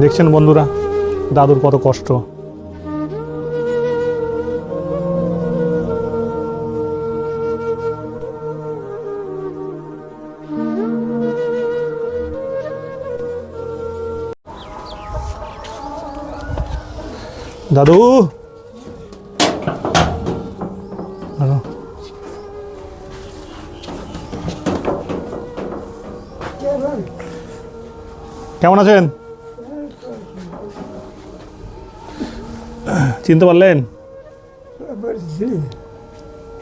দেখছেন বন্ধুরা দাদুর কত কষ্ট। দাদু কেমন আছেন? চিনতে পারলেন?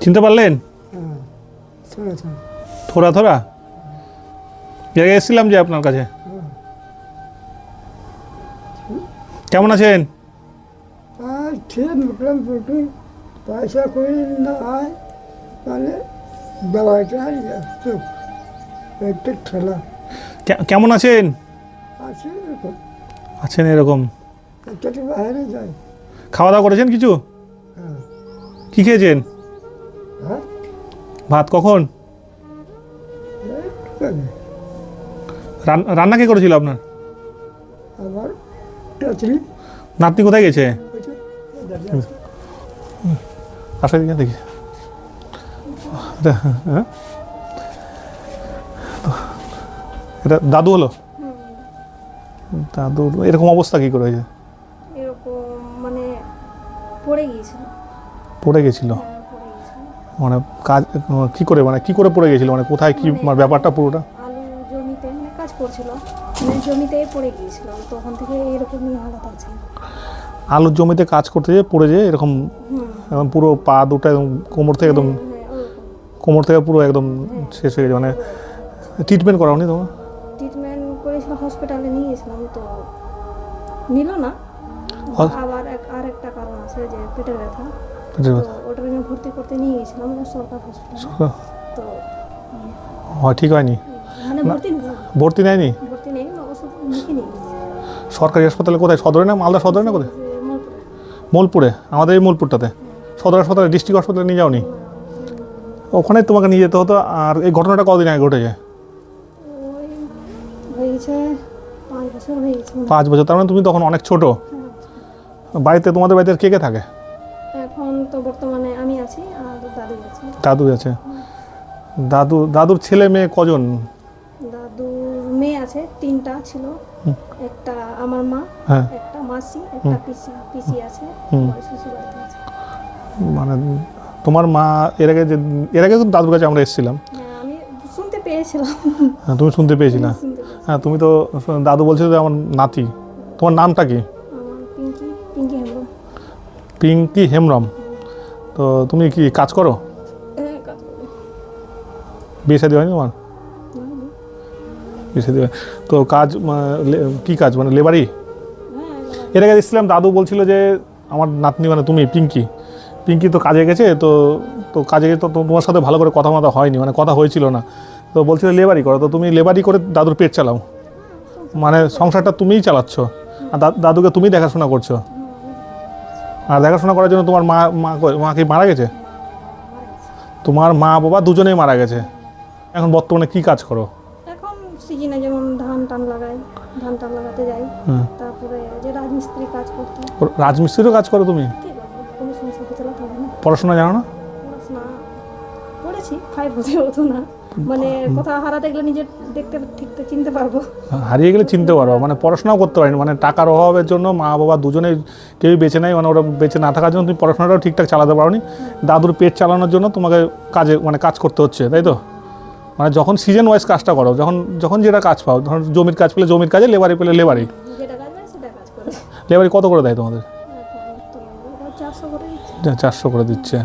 চিনতে পারলেন? থোড়া থোড়া জায়গায় এসেছিলাম যে আপনার কাছে। কেমন আছেন? ঠিক মোটামুটি পয়সা করি না হয় তাহলে দওয়াটা একটু ঠেলা। কেমন আছেন? আছে এরকম আছেন এরকম। একটু বাইরে যাই। খাওয়া দাওয়া করেছেন কিছু? হ্যাঁ কি খেয়েছেন? হ্যাঁ ভাত কখন? রান্না কে করেছিল আপনার? আবার টাচলি নাতনি কোথায় গেছে? আসলে দেখি এটা দাদু হলো। দাদুর এরকম অবস্থা কি করে হয়েছে? এরকম মানে পড়ে গিয়েছিল। পড়ে গেছিল মানে কাজ কি করে, মানে কি করে পড়ে গেছিল, মানে কোথায় কি মানে ব্যাপারটা পুরোটা? আলু জমিতে মানে কাজ করছিল, জমিতে পড়ে গিয়েছিল, তখন থেকে এরকমই হালাত আছে। আলুর জমিতে কাজ করতে যেয়ে পড়ে যেয়ে এরকম একদম পুরো পা দুটো একদম কোমর থেকে একদম কোমর থেকে পুরো একদম শেষ হয়ে গেছে। মানে ট্রিটমেন্ট করাওনি তোমার? ট্রিটমেন্ট করেছিল, হসপিটালে নিয়ে গেছিলাম তো নিল না। আবার আরেকটা কারণ আছে যে পেটের ব্যথা, তো ওটার জন্য ভর্তি করতে নিয়ে গেছিলাম সরকার হসপিটালে। তো হয় ঠিক হয়নি, মানে ভর্তি নেয়নি? ভর্তি নেই, ওষুধ লিখে নিয়ে গেছি। সরকারি হাসপাতালে কোথায়, সদরে না মালদা সদরে না কোথায়? মোলপুরে, আমাদের এই মোলপুরটাতে সদর হাসপাতালে, ডিস্ট্রিক্ট হাসপাতালে নিয়ে যাওনি? ওখানে তোমাকে নিয়ে যেতে হতো। আর এই ঘটনাটা কতদিন আগে ঘটেছে? হয়েছে 5 বছর হয়ে গেছে। 5 বছর? তার মানে তুমি তখন অনেক ছোট। বাড়িতে তোমাদের বাড়িতে কে কে থাকে? এখন তো বর্তমানে আমি আছি আর দাদু আছে। দাদু আছে। দাদুর ছেলে মেয়ে কজন? দাদুর মেয়ে আছে 3টা ছিল, একটা আমার মা, হ্যাঁ, একটা মাসি, একটা পিসি আছে, শ্বশুর বাড়িতে আছে। মানে তোমার মা এর আগে তো দাদুর কাছে আমরা এসেছিলাম। হ্যাঁ, আমি শুনতে পেয়েছিলাম। হ্যাঁ, তুমি শুনতে পেয়েছিলা। হ্যাঁ, তুমি তো দাদু বলছিল যে আমার নাতি। তোমার নামটা কি? আমার পিঙ্কি হেমব্রম। পিঙ্কি হেমব্রম। তো তুমি কি কাজ করো? হ্যাঁ, কাজ করি। বিয়ে শাদী হয়নি তোমার? বিয়ে শাদী হয়। তো কাজ কি কাজ, মানে লেবারি? হ্যাঁ, এর আগে এসেছিলাম, দাদু বলছিল যে আমার নাতনি মানে তুমি পিঙ্কি তো কাজে গেছে, তো কাজে গেছে, তো তোমার সাথে ভালো করে কথা হয়নি, মানে কথা হয়েছিল না। তো বলছিল লেবারি করো, তো তুমি লেবারি করে দাদুর পেট চালাও, মানে সংসারটা তুমিই চালাচ্ছ, আর দাদুকে তুমি দেখাশোনা করছো। আর দেখাশোনা করার জন্য তোমার মা কি মারা গেছে? তোমার মা বাবা দুজনেই মারা গেছে। এখন বর্তমানে কি কাজ করো? এখন সিজনে যেমন ধান লাগাতে যাই, তারপরে যে রাজমিস্ত্রি কাজ করতে। রাজমিস্ত্রিরও কাজ করো তুমি? কি করবো, কোনো সংসার চালাতে হবে না। পড়াশোনা জানো না? পড়াশোনা পড়েছি, 5 বছর হতো না, মানে কোথাও হারাতে গেলে নিজে দেখতে ঠিকতে চিনতে পারবো। হারিয়ে গেলে চিনতে পারো, মানে পড়াশোনাও করতে পারিনি, মানে টাকার অভাবের জন্য মা বাবা দুজনেই কেউই বেঁচে নাই, মানে ওরা বেঁচে না থাকার জন্য তুমি পড়াশোনাটাও ঠিকঠাক চালাতে পারোনি। দাদুর পেট চালানোর জন্য তোমাকে কাজ করতে হচ্ছে, তাই তো? মানে যখন সিজন ওয়াইজ কাজটা করো, যখন যেটা কাজ পাও, ধরো জমির কাজ পেলে জমির কাজে, লেবারি পেলে লেবারি। যেটা কাজ হয় সেটা কাজ করে। লেবারি কত করে দেয় তোমাদের? এখন তো 400 করে দিচ্ছে। 400 করে দিচ্ছে।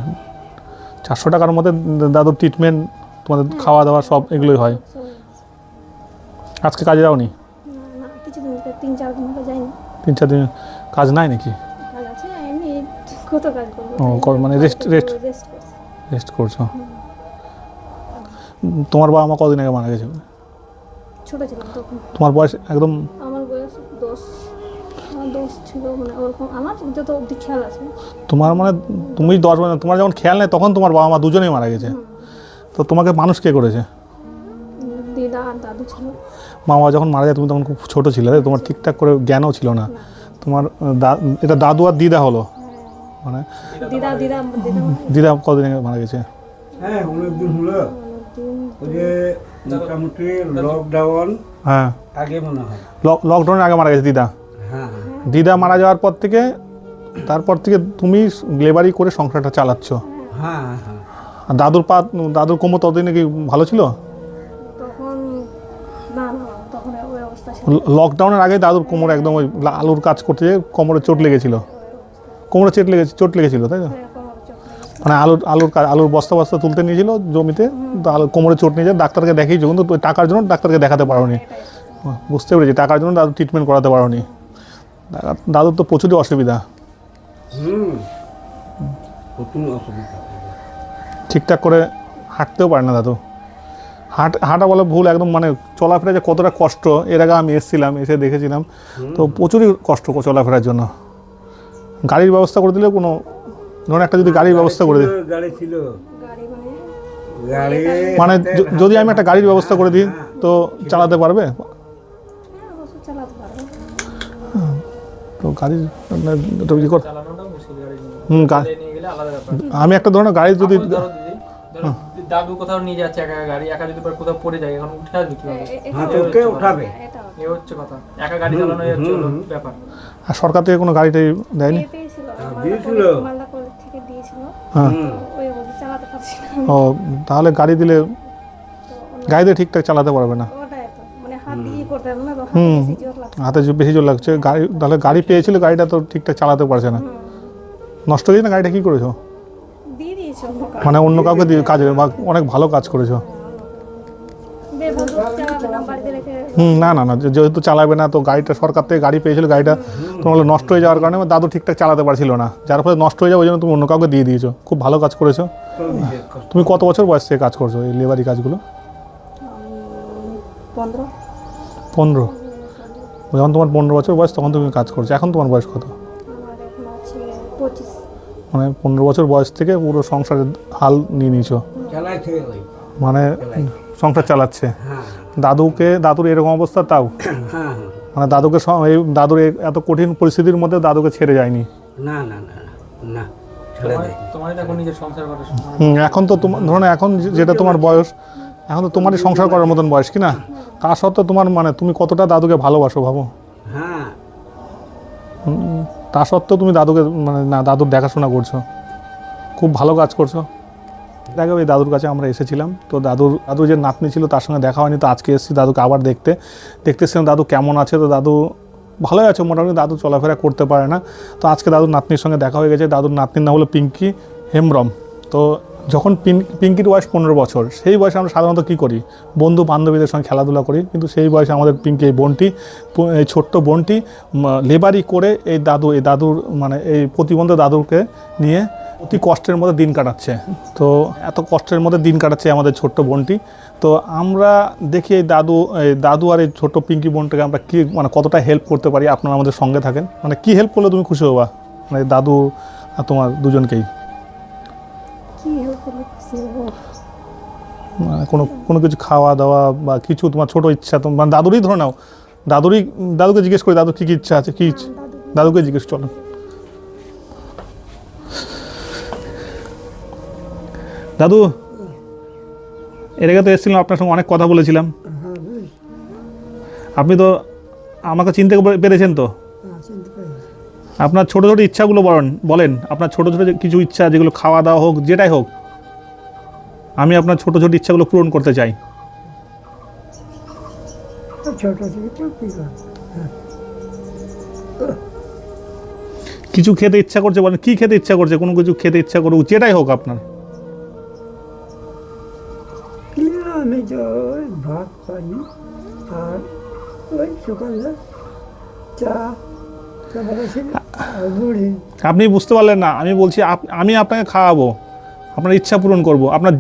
400 টাকার মধ্যে দাদুর ট্রিটমেন্ট, তোমাদের খাওয়া দাওয়া সব এগুলোই হয়। আজকে কাজে যাওনি? না, কিছুদিন 3-4 দিন হলো যাইনি। 3-4 দিন কাজ নাই নাকি? কাজ আছে, এমনি কত কাজ করবো। ও, মানে রেস্ট করছো। তোমার বাবা মা কদিন আগে মারা গেছে? ছোট ছিলাম তখন। তোমার বয়স একদম? আমার বয়স 10 ছিল, মানে ওরকম আমার যত অবধি খেয়াল আছে। তোমার মানে তুমি 10, মানে তোমার যখন খেয়াল নেই তখন তোমার বাবা মা দুজনেই মারা গেছে। তো তোমাকে মানুষ কে করেছে? দিদা আর দাদু ছিল। মা বাবা যখন মারা যায় তুমি তখন খুব ছোটো ছিলে, তাই? তোমার ঠিকঠাক করে জ্ঞানও ছিল না। তোমার এটা দাদু আর দিদা হলো, মানে দিদা দিদা দিদা দিদা কতদিন আগে মারা গেছে? হ্যাঁ অনেকদিন হলো, অনেকদিন ওই যে মোটামুটি লকডাউন হ্যাঁ, আগে মনে হয়। লকডাউনের আগে মারা গেছে দিদা। হ্যাঁ দিদা মারা যাওয়ার পর থেকে, তারপর থেকে তুমি লেবারি করে সংসারটা চালাচ্ছ। হ্যাঁ হ্যাঁ। আর দাদুর কোমর ততদিনে কি ভালো ছিল? তখন না না তখন ওই অবস্থা ছিল। লকডাউনের আগে দাদুর কোমর একদম ওই আলুর কাজ করতে যেয়ে কোমরে চোট লেগেছিল। কোমরে চোট লেগেছিল, তাই তো? হ্যাঁ, কোমরে চোট লেগেছিল। মানে আলুর বস্তা তুলতে নিয়েছিল জমিতে, তো কোমরে চোট নিয়ে যায়, ডাক্তারকে দেখিয়েছো, কিন্তু ওই টাকার জন্য ডাক্তারকে দেখাতে পারোনি। বুঝতে পেরেছি, টাকার জন্য দাদু ট্রিটমেন্ট করাতে পারোনি। দাদুর তো প্রচুরই অসুবিধা, প্রচুর অসুবিধা। ঠিকঠাক করে হাঁটতেও পারে না দাদু। হাঁটা বলে ভুল, একদম মানে চলাফেরা যে কতটা কষ্ট, এর আগে আমি এসেছিলাম, এসে দেখেছিলাম, তো প্রচুরই কষ্ট চলাফেরার জন্য। গাড়ির ব্যবস্থা করে দিলে কোনো, ধরুন একটা যদি গাড়ির ব্যবস্থা করে দিই, গাড়ি ছিল, গাড়ি গাড়ি মানে যদি আমি একটা গাড়ির ব্যবস্থা করে দিই তো চালাতে পারবে? হ্যাঁ, অবশ্য চালাতে পারবে। তো গাড়ির ওটা কি কর, চালানোটা মুশকিল গাড়ি নিয়ে। হুম, নিয়ে গেলে আলাদা ব্যাপার। আমি একটা ধরনের গাড়ি যদি, ধরো দাদু কোথাও নিয়ে যাচ্ছে একা একা গাড়ি, একা যদি কোথাও পড়ে যায়, এখন উঠে আসবে কিভাবে? হ্যাঁ তোকে উঠাবে। এটা এই হচ্ছে কথা, একা গাড়ি চালানো এই হচ্ছে হলো ব্যাপার। আর সরকার থেকে কোনো গাড়িটাই দেয়নি? পেয়েছিল দিয়েছিল। মালদা কলেজ থেকে দিয়েছিল, হ্যাঁ। ওই অবস্থা চালাতে পারছি না। ও, তাহলে গাড়ি দিলে গাড়ি দিয়ে ঠিকঠাক চালাতে পারবে না। ওটাই তো, মানে হাত দিয়ে করতে হবে না, তো হাতে হুম। বেশি জোর লাগছে। হাতে বেশি জোর লাগছে গাড়ি, তাহলে গাড়ি পেয়েছিল, গাড়িটা তো ঠিকঠাক চালাতে পারছে না। নষ্ট হয়ে না গাড়িটা, কি করেছো? দিয়ে দিয়েছে অন্য কাউকে। মানে অন্য কাউকে দিয়ে কাজে, বা অনেক ভালো কাজ করেছো। বেভাবে চালাবে না, বাড়িতে রেখে। না না না, যেহেতু চালাবে না, তো গাড়িটা সরকার থেকে গাড়ি পেয়েছিল, গাড়িটা তোমার নষ্ট হয়ে যাওয়ার কারণে দাদু ঠিকঠাক চালাতে পারছিল না, যার ফলে নষ্ট হয়ে যাওয়ার ওই জন্য তুমি অন্য কাউকে দিয়ে দিয়েছো। খুব ভালো কাজ করেছো। তুমি কত বছর বয়স থেকে কাজ করছো এই লেবারি কাজগুলো? 15। 15। যখন তোমার 15 বছর বয়স তখন তুমি কাজ করছো। এখন তোমার বয়স কত? আমার এখন আছে 25। মানে 15 বছর বয়স থেকে পুরো সংসারের হাল নিয়ে নিয়েছো, চালাইছে ওই। মানে সংসার চালাচ্ছে। হ্যাঁ দাদুর এরকম অবস্থা, তাও হ্যাঁ। মানে দাদুর এত কঠিন পরিস্থিতির মধ্যে দাদুকে ছেড়ে যায়নি। না না না না, ছেড়ে দেয়। তোমার এখন নিজের সংসার করার সময়। এখন তো তোমার ধরুন, এখন যেটা তোমার বয়স, এখন তো তোমারই সংসার করার মতন বয়স, কি না? তা সত্ত্বেও তোমার মানে তুমি কতটা দাদুকে ভালোবাসো ভাবো। হ্যাঁ তা সত্ত্বেও তুমি দাদুকে মানে না, দাদুর দেখাশোনা করছো, খুব ভালো কাজ করছো। দেখো, ওই দাদুর কাছে আমরা এসেছিলাম, তো দাদুর যে নাতনি ছিল তার সঙ্গে দেখা হয়নি, তো আজকে এসেছি দাদুকে আবার দেখতেছিলাম দাদু কেমন আছে। তো দাদু ভালোই আছে মোটামুটি, দাদু চলাফেরা করতে পারে না। তো আজকে দাদুর নাতনির সঙ্গে দেখা হয়ে গেছে। দাদুর নাতনির নাম হলো পিঙ্কি হেমব্রম। তো যখন পিঙ্কির বয়স 15 বছর, সেই বয়সে আমরা সাধারণত কী করি, বন্ধু বান্ধবীদের সঙ্গে খেলাধুলা করি, কিন্তু সেই বয়সে আমাদের পিঙ্কি, এই ছোট্ট বোনটি লেবারি করে এই দাদুর মানে এই প্রতিবন্ধী দাদুকে নিয়ে অতি কষ্টের মধ্যে দিন কাটাচ্ছে। তো এত কষ্টের মধ্যে দিন কাটাচ্ছে আমাদের ছোট্ট বোনটি। তো আমরা দেখি এই দাদু আর এই ছোট্ট পিঙ্কি বোনটাকে আমরা কি মানে কতটা হেল্প করতে পারি। আপনারা আমাদের সঙ্গে থাকেন, মানে কি হেল্প করলে তুমি খুশি হবা, মানে দাদু আর তোমার দুজনকেই? কি হেল্প করলে খুশি হবো? মানে কোনো কিছু খাওয়া দাওয়া বা কিছু তোমার ছোটো ইচ্ছা, তোমার দাদুরই ধরে নাও, দাদুকে জিজ্ঞেস করি দাদুর কী কী ইচ্ছা আছে, কী দাদুকে জিজ্ঞেস চলো। দাদু, এর আগে তো এসেছিলাম, আপনার সঙ্গে অনেক কথা বলেছিলাম। হ্যাঁ বুঝ, আপনি তো আমাকে চিনতে পেরেছেন তো? চিনতে পেরেছি। আপনার ছোটো ছোটো ইচ্ছাগুলো বলেন, আপনার ছোটো ছোটো কিছু ইচ্ছা, যেগুলো খাওয়া দাওয়া হোক, যেটাই হোক, আমি আপনার ছোটো ছোটো ইচ্ছাগুলো পূরণ করতে চাই। ছোট থেকে তো কী করবো। কিছু খেতে ইচ্ছা করছে বলেন, কী খেতে ইচ্ছা করছে? কোনো কিছু খেতে ইচ্ছা করুক, যেটাই হোক আপনার। আমি তো ওই ভাত পানি আর ওই সকালে চা আর মুড়ি। আপনি বুঝতে পারলেন না, আমি বলছি আমি আপনাকে খাওয়াবো, আপনার ইচ্ছা পূরণ করব, আপনার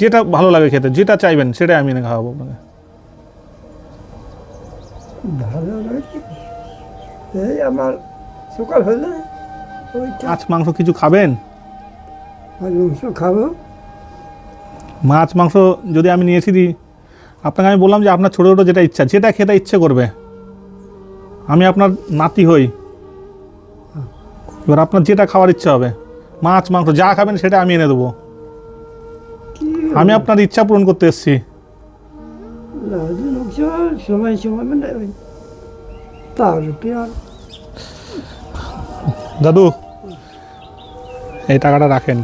যেটা ভালো লাগে খেতে, যেটা চাইবেন সেটাই আমি এনে খাওয়াবো আপনাকে। ভালো লাগে এই আমার সকাল হলে ওই মাছ মাংস কিছু খাবেন? মাংস খাবো। মাছ মাংস যদি আমি নিয়ে এসে দিই আপনাকে আমি বললাম যে আপনার ছোটো ছোটো যেটা ইচ্ছা, যেটা খেতে ইচ্ছে করবে, আমি আপনার নাতি হই, এবার আপনার যেটা খাওয়ার ইচ্ছা হবে, মাছ মাংস যা খাবেন সেটা আমি এনে দেবো। আমি আপনার ইচ্ছা পূরণ করতে এসেছি। দাদু লোকজন সময় সময় মানে ওই তার পেয়ার দাদু এই টাকাটা রাখেন,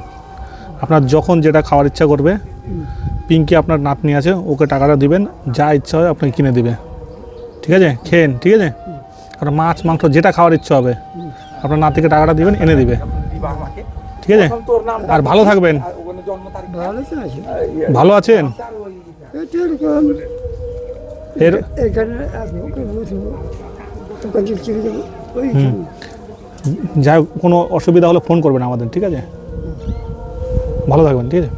আপনার যখন যেটা খাওয়ার ইচ্ছা করবে, পিঙ্কি আপনার নাতনি আছে, ওকে টাকাটা দিবেন, যা ইচ্ছা হয় আপনাকে কিনে দিবে, ঠিক আছে? খেন, ঠিক আছে? আপনার মাছ মাংস যেটা খাওয়ার ইচ্ছা হবে আপনার নাতিকে টাকাটা দিবেন, এনে দিবে, ঠিক আছে? আর ভালো থাকবেন। ভালো তো আছে ভালো আছেন? এরকম এর এখানে আসবো বসবো তোকে দেখতে যাবো ওই যাই হোক, কোনো অসুবিধা হলে ফোন করবেন আমাদের, ঠিক আছে? ভালো থাকবেন, ঠিক আছে?